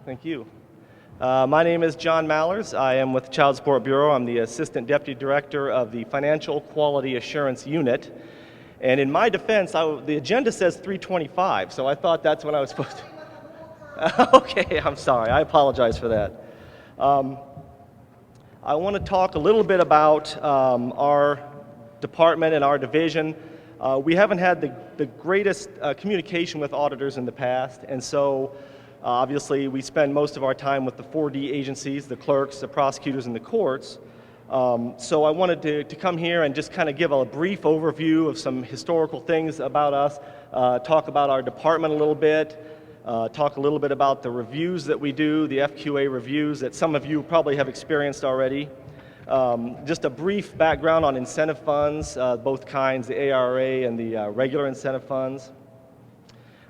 Thank you. My name is John Mallers. I am with the Child Support Bureau. I'm the Assistant Deputy Director of the Financial Quality Assurance Unit. And in my defense, the agenda says 3:25, so I thought that's when I was supposed to. Okay, I'm sorry. I apologize for that. I want to talk a little bit about our department and our division. We haven't had the greatest communication with auditors in the past, and so obviously we spend most of our time with the 4D agencies, the clerks, the prosecutors, and the courts. So I wanted to come here and just kind of give a brief overview of some historical things about us, talk about our department a little bit, talk a little bit about the reviews that we do, the Fqa Reviews that some of you probably have experienced already. Just a brief background on incentive funds, both kinds, the ARA and the regular incentive funds.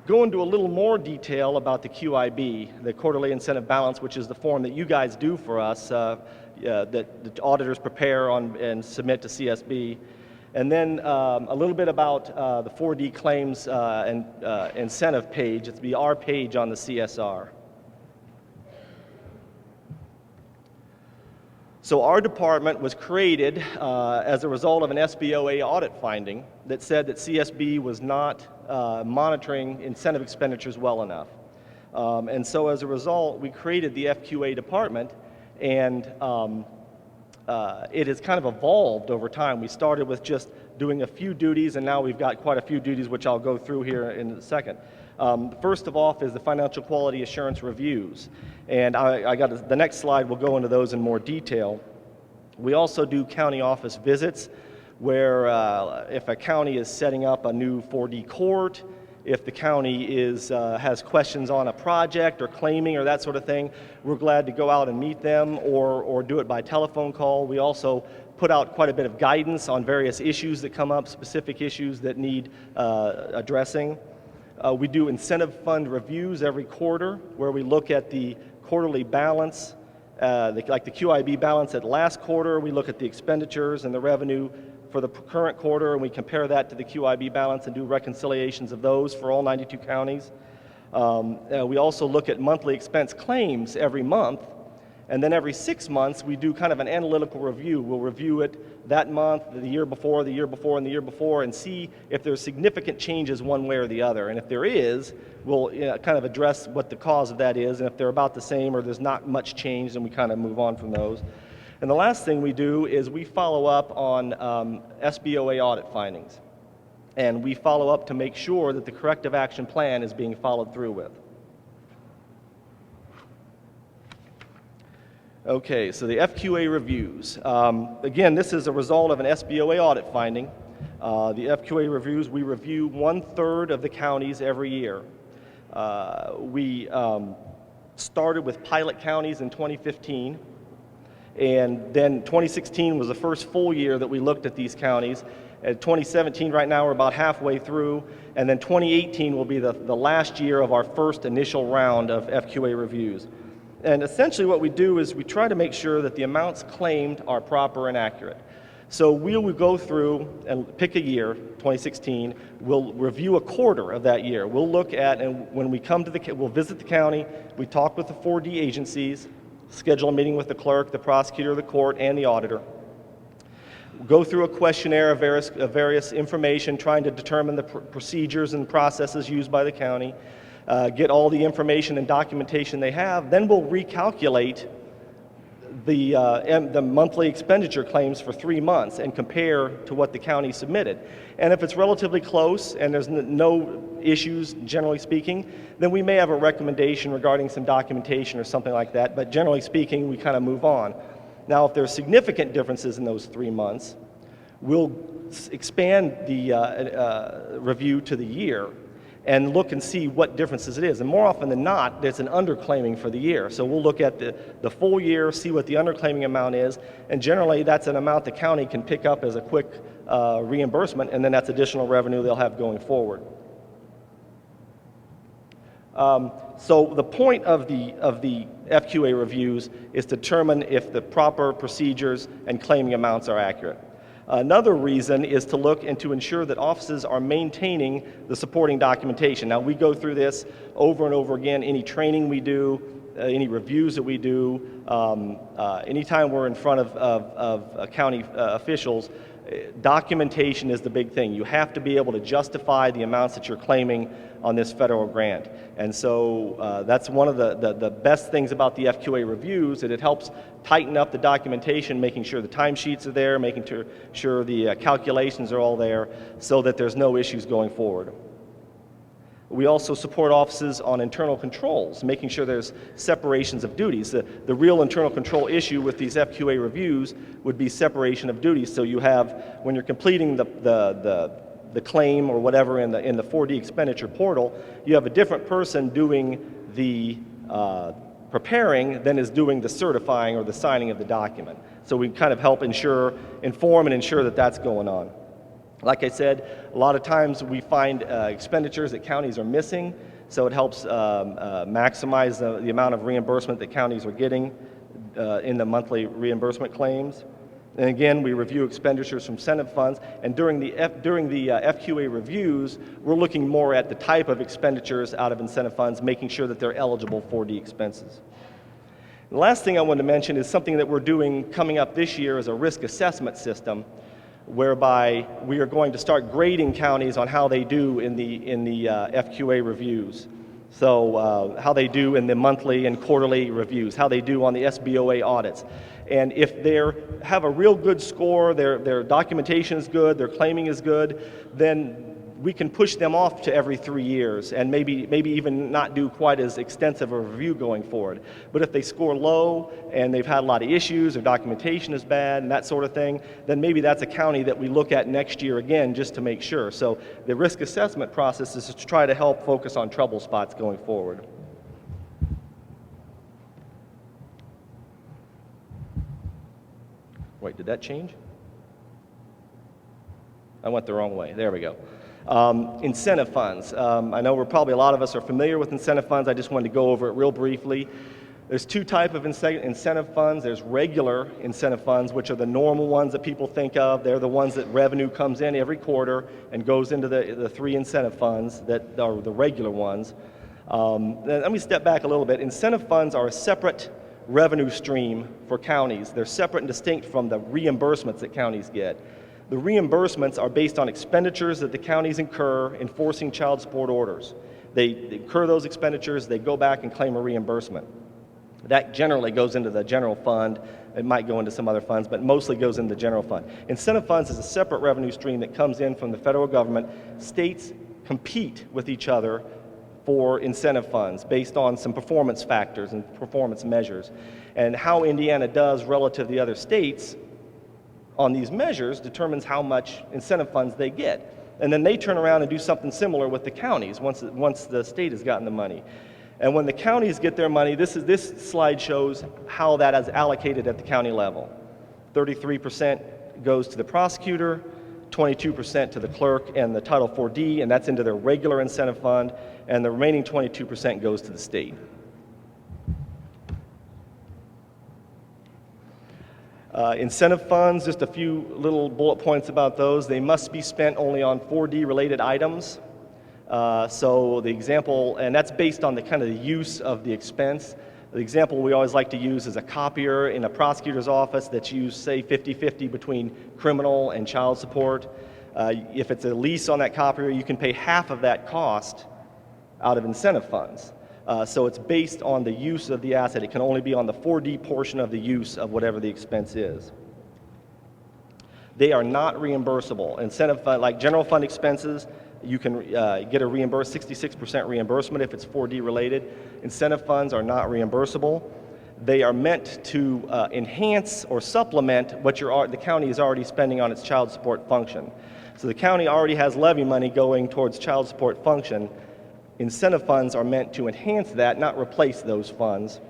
Go into a little more detail about the QIB, the Quarterly Incentive Balance, which is the form that you guys do for us, that the auditors prepare on and submit to CSB. And then a little bit about the 4D claims and incentive page. It's the R page on the CSR. So our department was created as a result of an SBOA audit finding that said that CSB was not monitoring incentive expenditures well enough. And so as a result, we created the FQA department, and it has kind of evolved over time. We started with just doing a few duties, and now we've got quite a few duties, which I'll go through here in a second. First of all is the Financial Quality Assurance Reviews, and the next slide will go into those in more detail. We also do county office visits, where if a county is setting up a new 4D court, if the county has questions on a project or claiming or that sort of thing, we're glad to go out and meet them or do it by telephone call. We also put out quite a bit of guidance on various issues that come up, specific issues that need addressing. We do incentive fund reviews every quarter, where we look at the quarterly balance, like the QIB balance at last quarter. We look at the expenditures and the revenue for the current quarter, and we compare that to the QIB balance and do reconciliations of those for all 92 counties. We also look at monthly expense claims every month, and then every 6 months we do kind of an analytical review. We'll review it that month, the year before, and the year before, and see if there's significant changes one way or the other. And if there is, we'll kind of address what the cause of that is, and if they're about the same or there's not much change, then we kind of move on from those. And the last thing we do is we follow up on SBOA audit findings. And we follow up to make sure that the corrective action plan is being followed through with. Okay, so the FQA reviews. Again, this is a result of an SBOA audit finding. The FQA reviews, we review 1/3 of the counties every year. We started with pilot counties in 2015. And then 2016 was the first full year that we looked at these counties. At 2017, right now, we're about halfway through. And then 2018 will be the last year of our first initial round of FQA reviews. And essentially what we do is we try to make sure that the amounts claimed are proper and accurate. So we will go through and pick a year, 2016. We'll review a quarter of that year. We'll look at, and when we come to we'll visit the county, we talk with the 4D agencies, schedule a meeting with the clerk, the prosecutor, the court, and the auditor. We'll go through a questionnaire of various information, trying to determine the procedures and processes used by the county, get all the information and documentation they have. Then we'll recalculate the monthly expenditure claims for 3 months and compare to what the county submitted. And if it's relatively close and there's no issues, generally speaking, then we may have a recommendation regarding some documentation or something like that, but generally speaking, we kind of move on. Now, if there's significant differences in those 3 months, we'll expand the review to the year and look and see what differences it is. And more often than not, there's an underclaiming for the year. So we'll look at the full year, see what the underclaiming amount is, and generally that's an amount the county can pick up as a quick reimbursement, and then that's additional revenue they'll have going forward. So the point of the FQA reviews is to determine if the proper procedures and claiming amounts are accurate. Another reason is to look and to ensure that offices are maintaining the supporting documentation. Now, we go through this over and over again. Any training we do, any reviews that we do, anytime we're in front of county officials, documentation is the big thing. You have to be able to justify the amounts that you're claiming on this federal grant. And so that's one of the best things about the FQA reviews, that it helps tighten up the documentation, making sure the timesheets are there, making sure the calculations are all there, so that there's no issues going forward. We also support offices on internal controls, making sure there's separations of duties. The real internal control issue with these FQA reviews would be separation of duties. So you have, when you're completing the claim or whatever in the 4D expenditure portal, you have a different person doing the preparing than is doing the certifying or the signing of the document. So we kind of help inform and ensure that that's going on. Like I said, a lot of times we find expenditures that counties are missing, so it helps maximize the amount of reimbursement that counties are getting in the monthly reimbursement claims. And again, we review expenditures from incentive funds, and during the FQA reviews, we're looking more at the type of expenditures out of incentive funds, making sure that they're eligible for the expenses. The last thing I want to mention is something that we're doing coming up this year is a risk assessment system, whereby we are going to start grading counties on how they do in the FQA reviews. So how they do in the monthly and quarterly reviews, how they do on the SBOA audits. And if they have a real good score, their documentation is good, their claiming is good, then we can push them off to every 3 years and maybe even not do quite as extensive a review going forward. But if they score low and they've had a lot of issues, their documentation is bad and that sort of thing, then maybe that's a county that we look at next year again just to make sure. So the risk assessment process is to try to help focus on trouble spots going forward. Wait, did that change? I went the wrong way. There we go. Incentive funds. I know a lot of us are familiar with incentive funds. I just wanted to go over it real briefly. There's two types of incentive funds. There's regular incentive funds, which are the normal ones that people think of. They're the ones that revenue comes in every quarter and goes into the three incentive funds that are the regular ones. Let me step back a little bit. Incentive funds are a separate revenue stream for counties. They're separate and distinct from the reimbursements that counties get. The reimbursements are based on expenditures that the counties incur enforcing child support orders. They incur those expenditures, they go back and claim a reimbursement. That generally goes into the general fund. It might go into some other funds, but mostly goes into the general fund. Incentive funds is a separate revenue stream that comes in from the federal government. States compete with each other for incentive funds based on some performance factors and performance measures. And how Indiana does relative to the other states on these measures determines how much incentive funds they get. And then they turn around and do something similar with the counties once the state has gotten the money. And when the counties get their money, this slide shows how that is allocated at the county level. 33% goes to the prosecutor, 22% to the clerk and the Title 4D, and that's into their regular incentive fund, and the remaining 22% goes to the state. Incentive funds, just a few little bullet points about those. They must be spent only on 4D related items. So the example, and that's based on the kind of the use of the expense. The example we always like to use is a copier in a prosecutor's office that's used, say, 50-50 between criminal and child support. If it's a lease on that copier, you can pay half of that cost out of incentive funds. So it's based on the use of the asset. It can only be on the 4D portion of the use of whatever the expense is. They are not reimbursable. Incentive fund, like general fund expenses, you can get a 66% reimbursement if it's 4D related. Incentive funds are not reimbursable. They are meant to enhance or supplement what the county is already spending on its child support function. So the county already has levy money going towards child support function. Incentive funds are meant to enhance that, not replace those funds.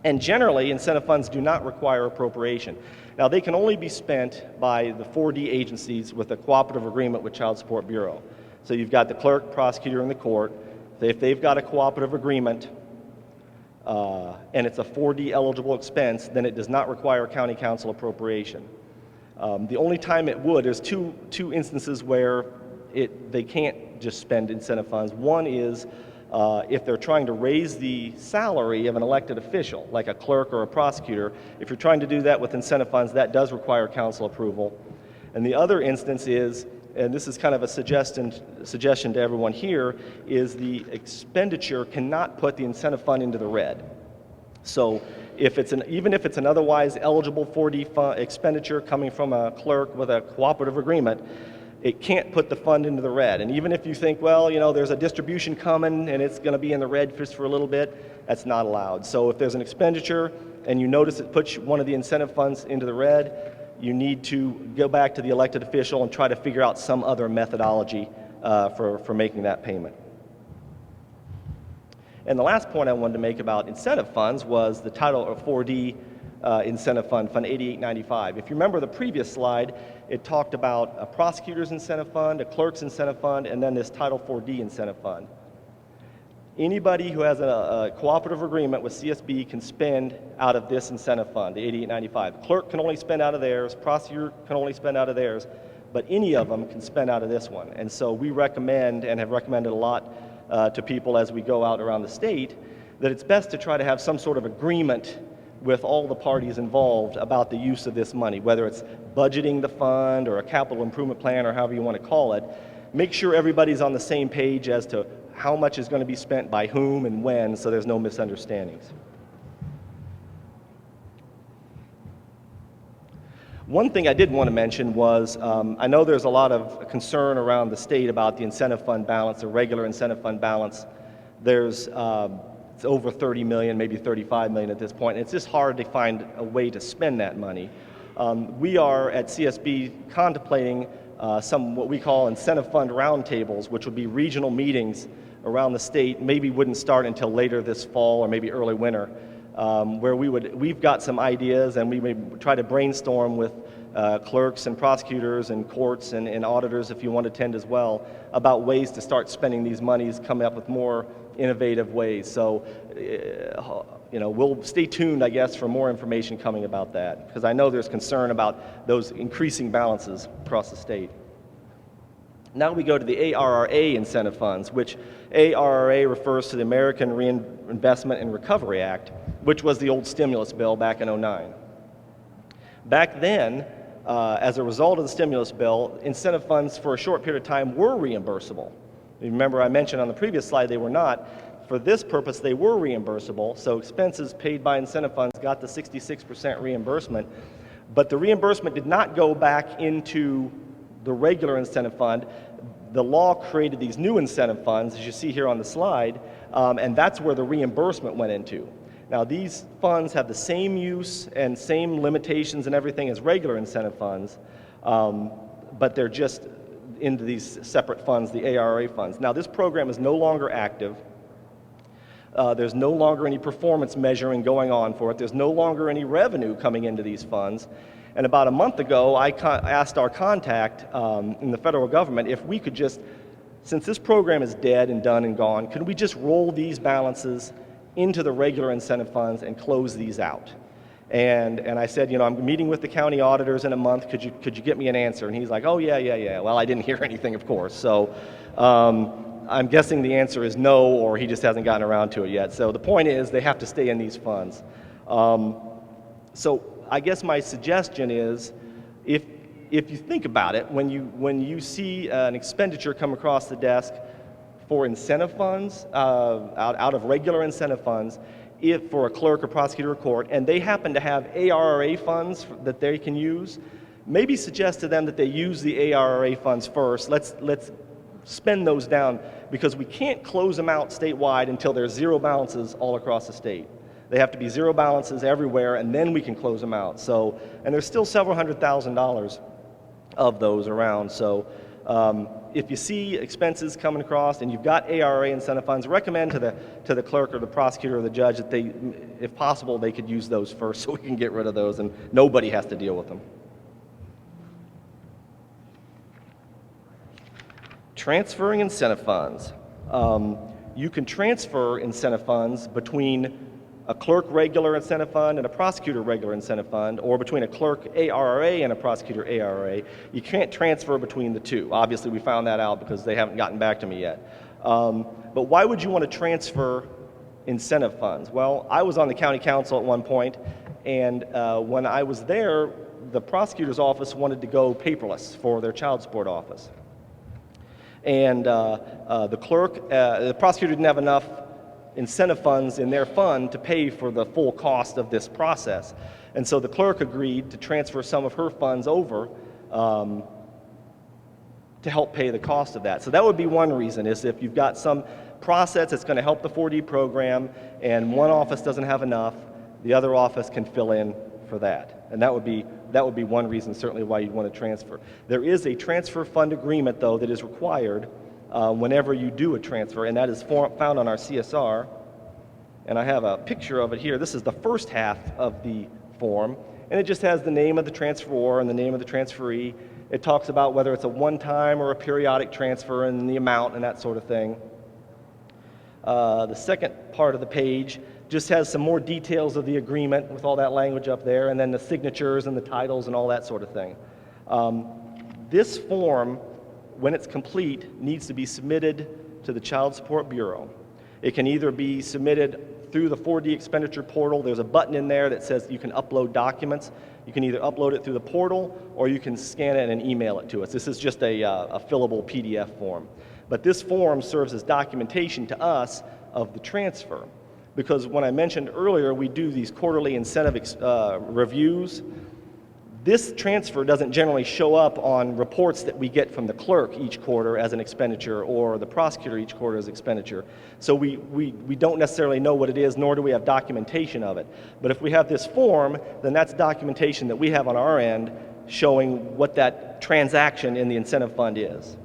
And generally, incentive funds do not require appropriation. Now, they can only be spent by the 4D agencies with a cooperative agreement with Child Support Bureau. So you've got the clerk, prosecutor, and the court. If they've got a cooperative agreement and it's a 4D eligible expense, then it does not require county council appropriation. The only time it would, there's two instances where they can't just spend incentive funds. One is If they're trying to raise the salary of an elected official, like a clerk or a prosecutor, if you're trying to do that with incentive funds, that does require council approval. And the other instance is, and this is kind of a suggestion to everyone here, is the expenditure cannot put the incentive fund into the red. So if it's even if it's an otherwise eligible 4D expenditure coming from a clerk with a cooperative agreement, it can't put the fund into the red. And even if you think, well, you know, there's a distribution coming and it's going to be in the red just for a little bit, that's not allowed. So if there's an expenditure and you notice it puts one of the incentive funds into the red, you need to go back to the elected official and try to figure out some other methodology for making that payment. And the last point I wanted to make about incentive funds was the Title 4D incentive fund, Fund 8895. If you remember the previous slide, it talked about a prosecutor's incentive fund, a clerk's incentive fund, and then this Title 4D incentive fund. Anybody who has a cooperative agreement with CSB can spend out of this incentive fund, the 8895. The clerk can only spend out of theirs, prosecutor can only spend out of theirs, but any of them can spend out of this one. And so we recommend, and have recommended a lot to people as we go out around the state, that it's best to try to have some sort of agreement with all the parties involved about the use of this money, whether it's budgeting the fund or a capital improvement plan or however you want to call it. Make sure everybody's on the same page as to how much is going to be spent by whom and when, so there's no misunderstandings. One thing I did want to mention was, I know there's a lot of concern around the state about the incentive fund balance, the regular incentive fund balance. There's it's over 30 million, maybe 35 million at this point, and it's just hard to find a way to spend that money. We are at CSB contemplating some what we call incentive fund roundtables, which would be regional meetings around the state. Maybe wouldn't start until later this fall or maybe early winter, where we've got some ideas and we may try to brainstorm with clerks and prosecutors and courts and auditors, if you want to attend as well, about ways to start spending these monies, coming up with more innovative ways. So, you know, we'll stay tuned, I guess, for more information coming about that, because I know there's concern about those increasing balances across the state. Now we go to the ARRA incentive funds, which ARRA refers to the American Reinvestment and Recovery Act, which was the old stimulus bill back in '09. Back then, as a result of the stimulus bill, incentive funds for a short period of time were reimbursable. Remember, I mentioned on the previous slide they were not. For this purpose, they were reimbursable, so expenses paid by incentive funds got the 66% reimbursement, but the reimbursement did not go back into the regular incentive fund. The law created these new incentive funds, as you see here on the slide, and that's where the reimbursement went into. Now, these funds have the same use and same limitations and everything as regular incentive funds, but they're just into these separate funds, the ARRA funds. Now, this program is no longer active. There's no longer any performance measuring going on for it. There's no longer any revenue coming into these funds. And about a month ago, I asked our contact in the federal government if we could just, since this program is dead and done and gone, could we just roll these balances into the regular incentive funds and close these out? And I said, you know, I'm meeting with the county auditors in a month. Could you get me an answer? And he's like, oh, yeah. Well, I didn't hear anything, of course. So I'm guessing the answer is no, or he just hasn't gotten around to it yet. So the point is they have to stay in these funds. So I guess my suggestion is, if you think about it, when you see an expenditure come across the desk for incentive funds, out of regular incentive funds, if for a clerk or prosecutor or court, and they happen to have ARRA funds that they can use, maybe suggest to them that they use the ARRA funds first. Let's spend those down, because we can't close them out statewide until there's zero balances all across the state. They have to be zero balances everywhere, and then we can close them out. So, and there's still several $100,000 of those around. So if you see expenses coming across and you've got ARRA incentive funds, recommend to the clerk or the prosecutor or the judge that they, if possible, they could use those first so we can get rid of those and nobody has to deal with them. Transferring incentive funds. You can transfer incentive funds between a clerk regular incentive fund and a prosecutor regular incentive fund, or between a clerk ARRA and a prosecutor ARRA. You can't transfer between the two. Obviously, we found that out because they haven't gotten back to me yet. But why would you want to transfer incentive funds? Well, I was on the county council at one point, and when I was there, the prosecutor's office wanted to go paperless for their child support office. And the clerk, the prosecutor didn't have enough incentive funds in their fund to pay for the full cost of this process. And so the clerk agreed to transfer some of her funds over to help pay the cost of that. So that would be one reason, is if you've got some process that's going to help the 4D program and one office doesn't have enough, the other office can fill in for that. And that would be one reason certainly why you'd want to transfer. There is a transfer fund agreement, though, that is required whenever you do a transfer, and that is found on our CSR. And I have a picture of it here. This is the first half of the form, and it just has the name of the transferor and the name of the transferee. It talks about whether it's a one-time or a periodic transfer and the amount and that sort of thing. The second part of the page just has some more details of the agreement with all that language up there, and then the signatures and the titles and all that sort of thing. This form, when it's complete, needs to be submitted to the Child Support Bureau. It can either be submitted through the 4D expenditure portal. There's a button in there that says you can upload documents. You can either upload it through the portal or you can scan it and email it to us. This is just a fillable PDF form. But this form serves as documentation to us of the transfer. Because when I mentioned earlier, we do these quarterly incentive reviews. This transfer doesn't generally show up on reports that we get from the clerk each quarter as an expenditure or the prosecutor each quarter as expenditure. So we don't necessarily know what it is, nor do we have documentation of it. But if we have this form, then that's documentation that we have on our end showing what that transaction in the incentive fund is.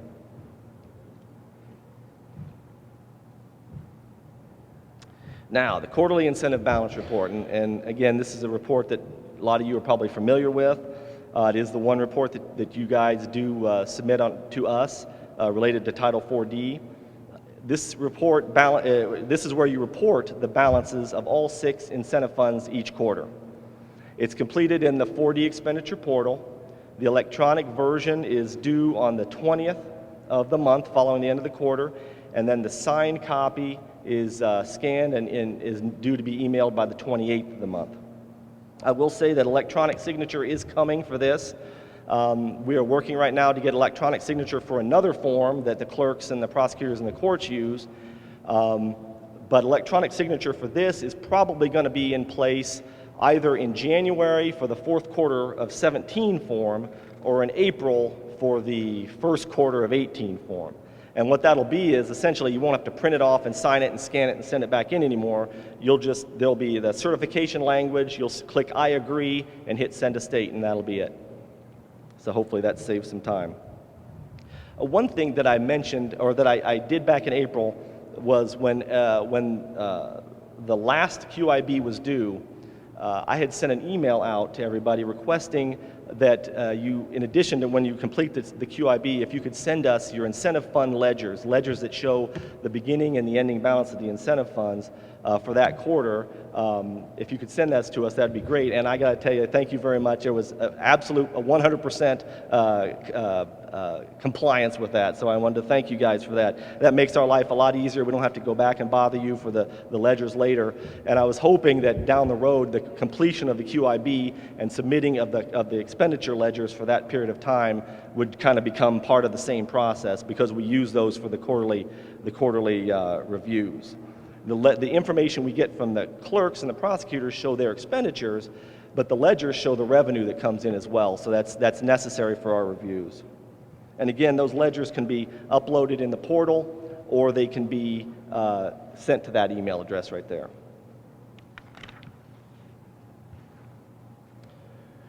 Now, the quarterly incentive balance report, and again, this is a report that a lot of you are probably familiar with. It is the one report that you guys do submit to us related to Title 4D. This report, this is where you report the balances of all 6 incentive funds each quarter. It's completed in the 4D expenditure portal. The electronic version is due on the 20th of the month following the end of the quarter, and then the signed copy is scanned and is due to be emailed by the 28th of the month. I will say that electronic signature is coming for this. We are working right now to get electronic signature for another form that the clerks and the prosecutors and the courts use. But electronic signature for this is probably going to be in place either in January for the 4th quarter of 17 form or in April for the 1st quarter of 18 form. And what that'll be is essentially you won't have to print it off and sign it and scan it and send it back in anymore. There'll be the certification language, you'll click I agree and hit send to state, and that'll be it. So hopefully that saves some time. One thing that I mentioned, or that I did back in April, was when the last QIB was due, I had sent an email out to everybody requesting that you, in addition to when you complete the QIB, if you could send us your incentive fund ledgers that show the beginning and the ending balance of the incentive funds for that quarter. If you could send that to us, that'd be great. And I got to tell you, thank you very much. It was absolute 100% compliance with that. So I wanted to thank you guys for that. That makes our life a lot easier. We don't have to go back and bother you for the ledgers later. And I was hoping that down the road, the completion of the QIB and submitting of the expenditure ledgers for that period of time would kind of become part of the same process, because we use those for the quarterly reviews. The information we get from the clerks and the prosecutors show their expenditures, but the ledgers show the revenue that comes in as well, so that's necessary for our reviews. And again, those ledgers can be uploaded in the portal, or they can be sent to that email address right there.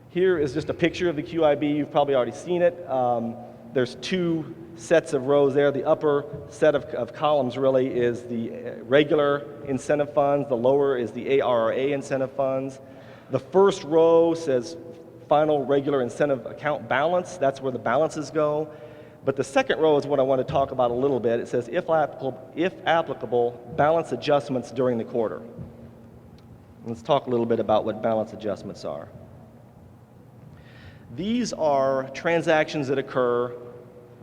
Here is just a picture of the QIB. You've probably already seen it. There's 2 sets of rows there. The upper set of columns really is the regular incentive funds. The lower is the ARRA incentive funds. The first row says final regular incentive account balance. That's where the balances go. But the second row is what I want to talk about a little bit. It says, if applicable, balance adjustments during the quarter. Let's talk a little bit about what balance adjustments are. These are transactions that occur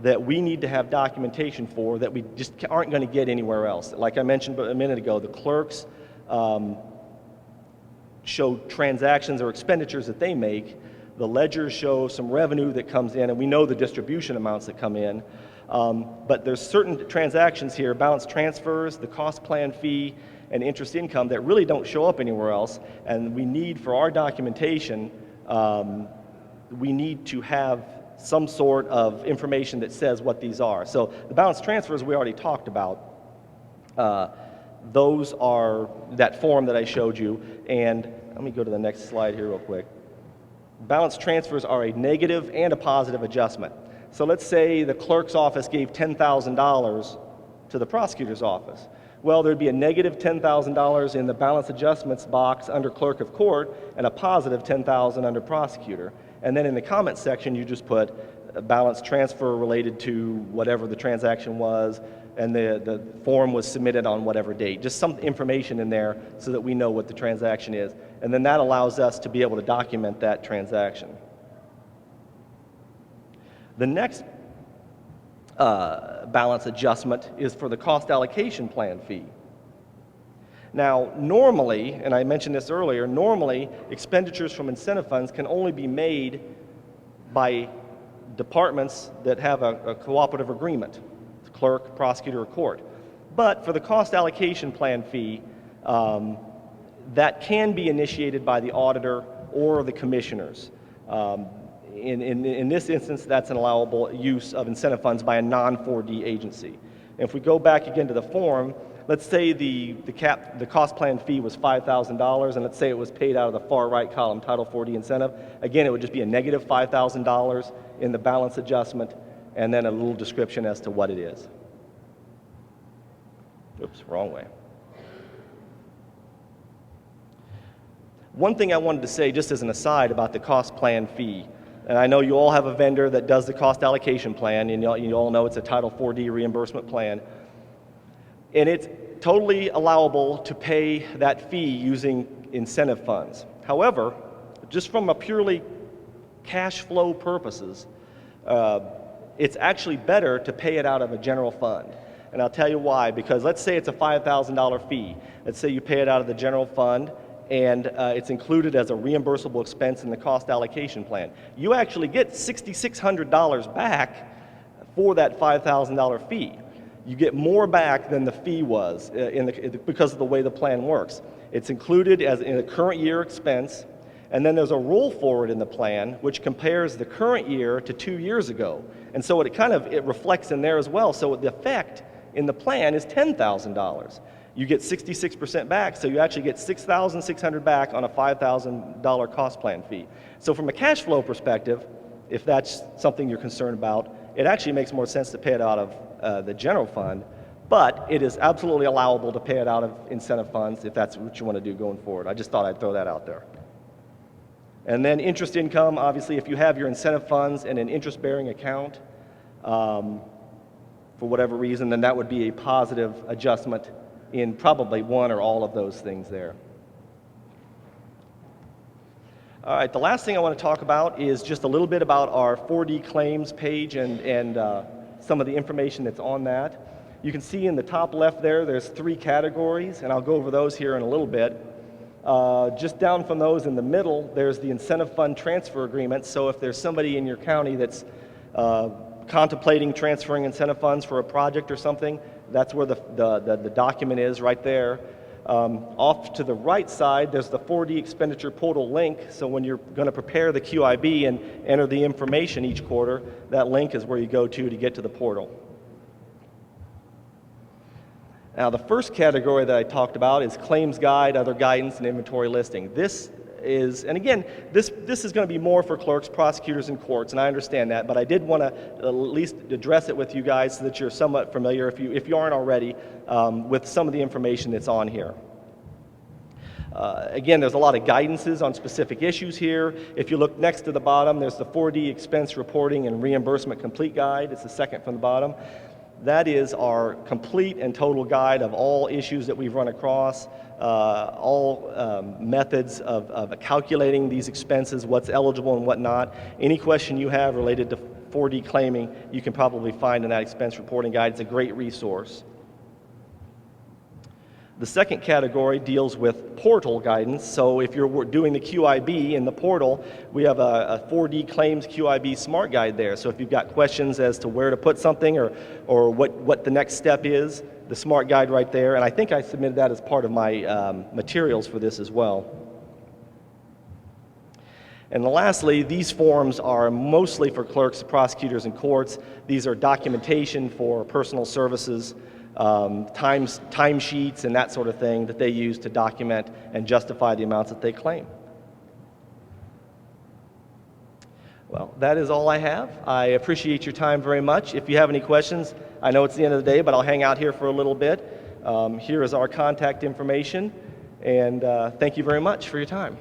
that we need to have documentation for that we just aren't going to get anywhere else. Like I mentioned a minute ago, the clerks show transactions or expenditures that they make. The ledgers show some revenue that comes in, and we know the distribution amounts that come in. But there's certain transactions here, balance transfers, the cost plan fee, and interest income that really don't show up anywhere else. And we need, for our documentation, we need to have some sort of information that says what these are. So the balance transfers we already talked about. Those are that form that I showed you. And let me go to the next slide here real quick. Balance transfers are a negative and a positive adjustment. So let's say the clerk's office gave $10,000 to the prosecutor's office. Well, there'd be a negative $10,000 in the balance adjustments box under clerk of court and a positive $10,000 under prosecutor. And then in the comment section, you just put a balance transfer related to whatever the transaction was, and the form was submitted on whatever date. Just some information in there so that we know what the transaction is. And then that allows us to be able to document that transaction. The next balance adjustment is for the cost allocation plan fee. Now, normally, and I mentioned this earlier, normally expenditures from incentive funds can only be made by departments that have a cooperative agreement, clerk, prosecutor, or court. But for the cost allocation plan fee, that can be initiated by the auditor or the commissioners. In this instance, that's an allowable use of incentive funds by a non-4D agency. And if we go back again to the form, let's say the cost plan fee was $5,000, and let's say it was paid out of the far right column, Title 4D incentive. Again, it would just be a negative $5,000 in the balance adjustment, and then a little description as to what it is. Oops, wrong way. One thing I wanted to say, just as an aside, about the cost plan fee, and I know you all have a vendor that does the cost allocation plan, and you all know it's a Title 4D reimbursement plan, and it's totally allowable to pay that fee using incentive funds. However, just from a purely cash flow purposes, it's actually better to pay it out of a general fund. And I'll tell you why, because let's say it's a $5,000 fee. Let's say you pay it out of the general fund, and it's included as a reimbursable expense in the cost allocation plan. You actually get $6,600 back for that $5,000 fee. You get more back than the fee was because of the way the plan works. It's included as in a current year expense, and then there's a roll forward in the plan which compares the current year to 2 years ago. And so it reflects in there as well. So the effect in the plan is $10,000. You get 66% back, so you actually get $6,600 back on a $5,000 cost plan fee. So from a cash flow perspective, if that's something you're concerned about, it actually makes more sense to pay it out of the general fund, but it is absolutely allowable to pay it out of incentive funds if that's what you want to do going forward. I just thought I'd throw that out there. And then interest income, obviously, if you have your incentive funds in an interest-bearing account, for whatever reason, then that would be a positive adjustment in probably one or all of those things there. All right, the last thing I want to talk about is just a little bit about our 4D claims page and some of the information that's on that. You can see in the top left there's 3 categories, and I'll go over those here in a little bit. Just down from those in the middle, there's the incentive fund transfer agreement. So if there's somebody in your county that's contemplating transferring incentive funds for a project or something, that's where the document is right there. Off to the right side, there's the 4D expenditure portal link. So when you're going to prepare the QIB and enter the information each quarter, that link is where you go to get to the portal. Now, the first category that I talked about is claims guide, other guidance, and inventory listing. This is, and again, this is going to be more for clerks, prosecutors, and courts, and I understand that, but I did want to at least address it with you guys so that you're somewhat familiar, if you aren't already, with some of the information that's on here. Again, there's a lot of guidances on specific issues here. If you look next to the bottom, there's the 4D expense reporting and reimbursement complete guide. It's the second from the bottom. That is our complete and total guide of all issues that we've run across, all methods of calculating these expenses, what's eligible and what not. Any question you have related to 4D claiming, you can probably find in that expense reporting guide. It's a great resource. The second category deals with portal guidance. So if you're doing the QIB in the portal, we have a 4D Claims QIB Smart Guide there. So if you've got questions as to where to put something or what the next step is, the Smart Guide right there. And I think I submitted that as part of my materials for this as well. And lastly, these forms are mostly for clerks, prosecutors, and courts. These are documentation for personal services, time sheets, and that sort of thing that they use to document and justify the amounts that they claim. Well, that is all I have. I appreciate your time very much. If you have any questions, I know it's the end of the day, but I'll hang out here for a little bit. Here is our contact information, and thank you very much for your time.